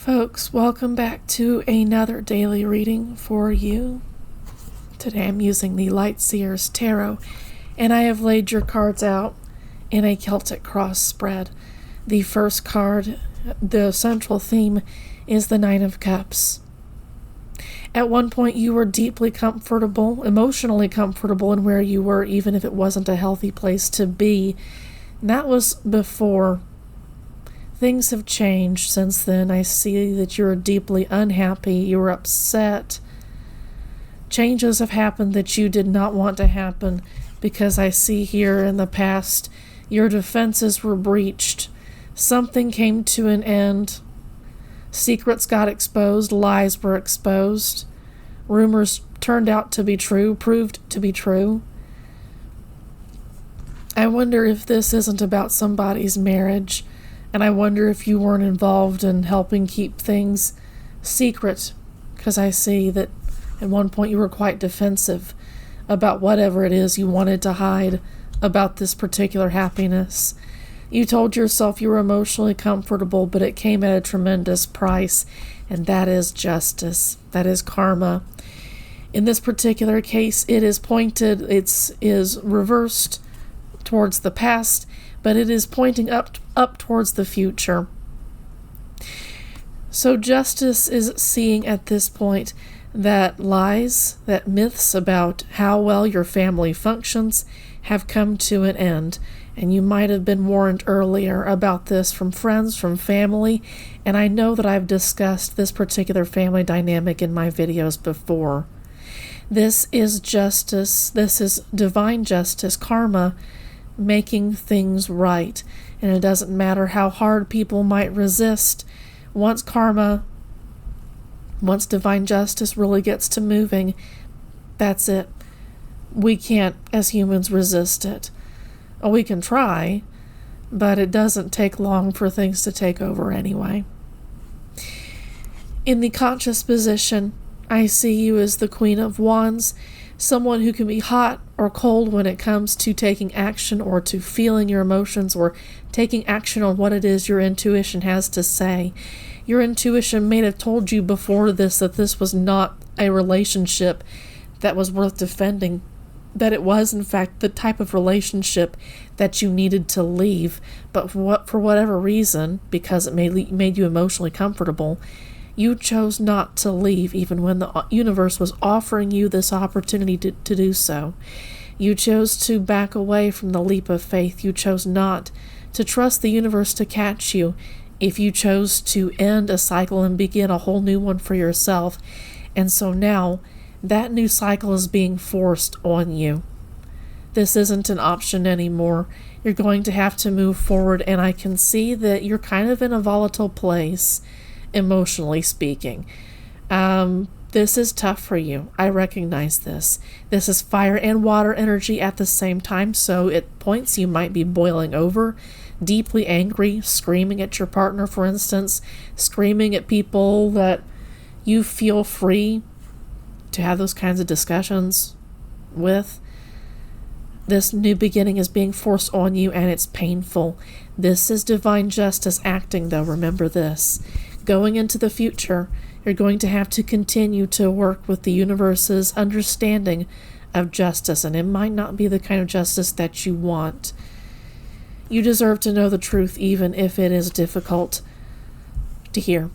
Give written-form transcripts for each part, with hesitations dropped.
folks, welcome back to another daily reading for you. Today I'm using the Lightseers Tarot, and I have laid your cards out in a Celtic cross spread. The first card, the central theme, is the Nine of Cups. At one point you were deeply comfortable, emotionally comfortable in where you were, even if it wasn't a healthy place to be. And that was before. Things have changed since then. I see that you're deeply unhappy, you're upset. Changes have happened that you did not want to happen, because I see here in the past your defenses were breached. Something came to an end. Secrets got exposed, lies were exposed. Rumors turned out to be true, proved to be true. I wonder if this isn't about somebody's marriage. And I wonder if you weren't involved in helping keep things secret, because I see that at one point you were quite defensive about whatever it is you wanted to hide about this particular happiness. You told yourself you were emotionally comfortable, but it came at a tremendous price, and that is justice. That is karma. In this particular case, it is pointed, it is reversed towards the past, but it is pointing up towards the future. So justice is seeing at this point that lies, that myths about how well your family functions have come to an end. And you might have been warned earlier about this from friends, from family, and I know that I've discussed this particular family dynamic in my videos before. This is justice, this is divine justice, karma, making things right. And it doesn't matter how hard people might resist. Once divine justice really gets to moving, that's it. We can't, as humans, resist it. We can try, but it doesn't take long for things to take over anyway. In the conscious position, I see you as the Queen of Wands, someone who can be hot or cold when it comes to taking action or to feeling your emotions or taking action on what it is your intuition has to say. Your intuition may have told you before this that this was not a relationship that was worth defending, that it was in fact the type of relationship that you needed to leave, but for whatever reason, because it made you emotionally comfortable, you chose not to leave even when the universe was offering you this opportunity to do so. You chose to back away from the leap of faith. You chose not to trust the universe to catch you. If you chose to end a cycle and begin a whole new one for yourself. And so now that new cycle is being forced on you. This isn't an option anymore. You're going to have to move forward, and I can see that you're kind of in a volatile place, emotionally speaking. This is tough for you. I recognize this. This is fire and water energy at the same time, so at points you might be boiling over, deeply angry, screaming at your partner, for instance, screaming at people that you feel free to have those kinds of discussions with. This new beginning is being forced on you, and it's painful. This is divine justice acting, though. Remember this. Going into the future, you're going to have to continue to work with the universe's understanding of justice, and it might not be the kind of justice that you want. You deserve to know the truth, even if it is difficult to hear.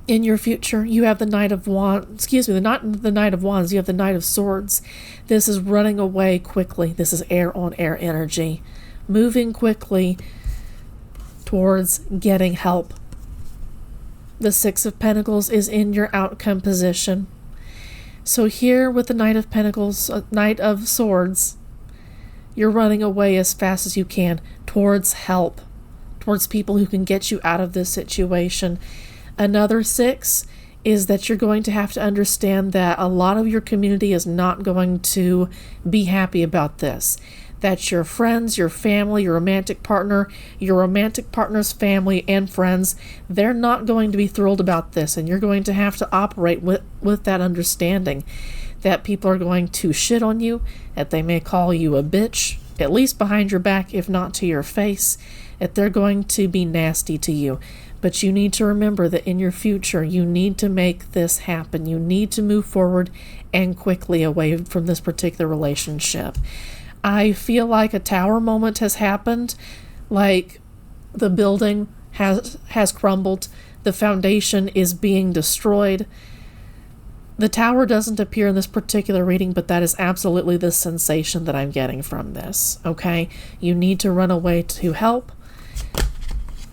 In your future, you have the Knight of Wands, not the Knight of Wands, you have the Knight of Swords. This is running away quickly. This is air on air energy. Moving quickly towards getting help. The Six of Pentacles is in your outcome position. So here with the Knight of Pentacles, Knight of Swords, you're running away as fast as you can towards help, towards people who can get you out of this situation. Another 6 is that you're going to have to understand that a lot of your community is not going to be happy about this. That your friends, your family, your romantic partner's family and friends, they're not going to be thrilled about this, and you're going to have to operate with that understanding that people are going to shit on you, that they may call you a bitch, at least behind your back, if not to your face, that they're going to be nasty to you. But you need to remember that in your future, you need to make this happen. You need to move forward and quickly away from this particular relationship. I feel like a tower moment has happened, like the building has crumbled, the foundation is being destroyed. The tower doesn't appear in this particular reading, but that is absolutely the sensation that I'm getting from this, okay? You need to run away to help.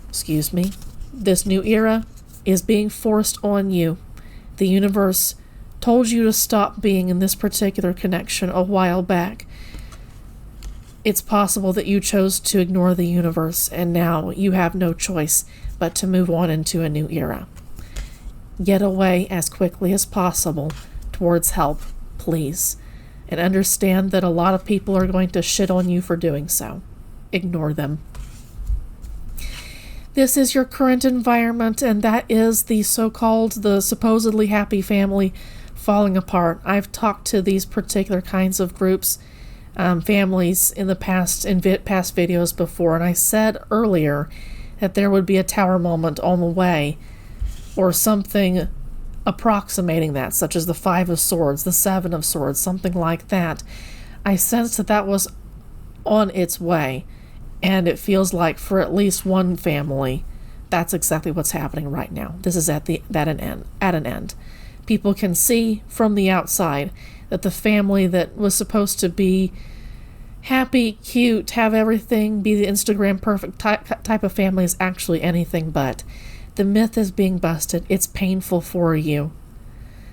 Excuse me. This new era is being forced on you. The universe told you to stop being in this particular connection a while back. It's possible that you chose to ignore the universe, and now you have no choice but to move on into a new era. Get away as quickly as possible towards help, please. And understand that a lot of people are going to shit on you for doing so. Ignore them. This is your current environment, and that is the supposedly happy family falling apart. I've talked to these particular kinds of groups, families in past videos before, and I said earlier that there would be a tower moment on the way, or something approximating that, such as the 5 of Swords, the 7 of Swords, something like that. I sensed that was on its way. And it feels like for at least one family, that's exactly what's happening right now. This is at an end. People can see from the outside that the family that was supposed to be happy, cute, have everything, be the Instagram perfect type of family is actually anything but. The myth is being busted. It's painful for you.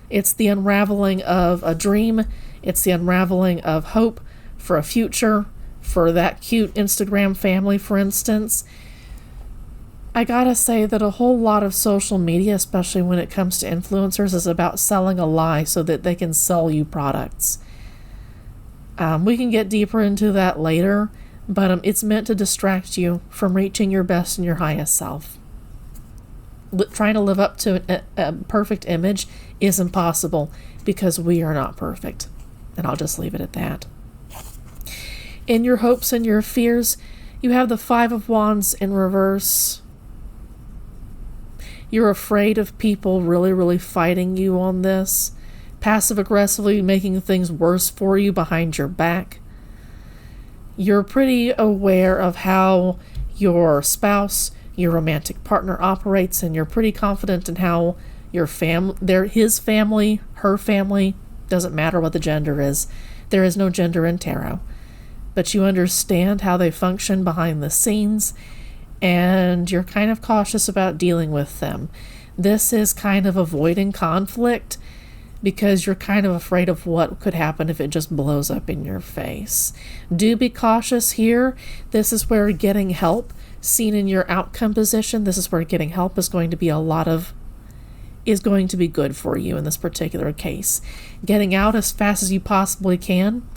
It's the unraveling of a dream. It's the unraveling of hope for a future, for that cute Instagram family, for instance. I gotta say that a whole lot of social media, especially when it comes to influencers, is about selling a lie so that they can sell you products. We can get deeper into that later, but it's meant to distract you from reaching your best and your highest self. Trying to live up to a perfect image is impossible because we are not perfect. And I'll just leave it at that. In your hopes and your fears, you have the 5 of Wands in reverse. You're afraid of people really, really fighting you on this, passive-aggressively making things worse for you behind your back. You're pretty aware of how your spouse, your romantic partner operates, and you're pretty confident in how his family, her family, doesn't matter what the gender is. There is no gender in tarot. But you understand how they function behind the scenes, and you're kind of cautious about dealing with them. This is kind of avoiding conflict because you're kind of afraid of what could happen if it just blows up in your face. Do be cautious here. This is where getting help, seen in your outcome position, this is where getting help is going to be good for you in this particular case. Getting out as fast as you possibly can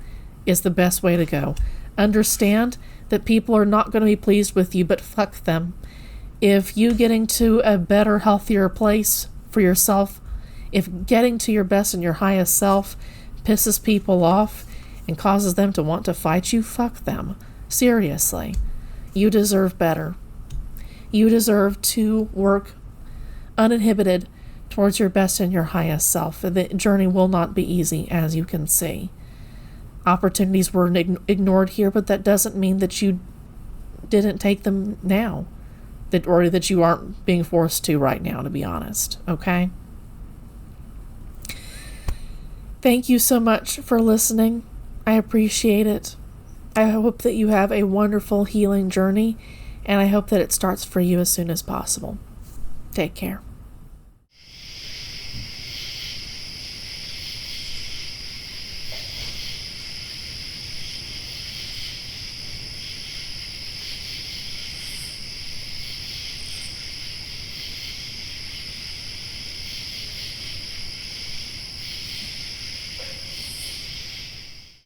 is the best way to go. Understand that people are not going to be pleased with you, but fuck them. If you getting to a better, healthier place for yourself, if getting to your best and your highest self pisses people off and causes them to want to fight you, fuck them. Seriously. You deserve better. You deserve to work uninhibited towards your best and your highest self. The journey will not be easy, as you can see. Opportunities were ignored here, but that doesn't mean that you didn't take them now, or that you aren't being forced to right now, to be honest, okay? Thank you so much for listening. I appreciate it. I hope that you have a wonderful healing journey, and I hope that it starts for you as soon as possible. Take care.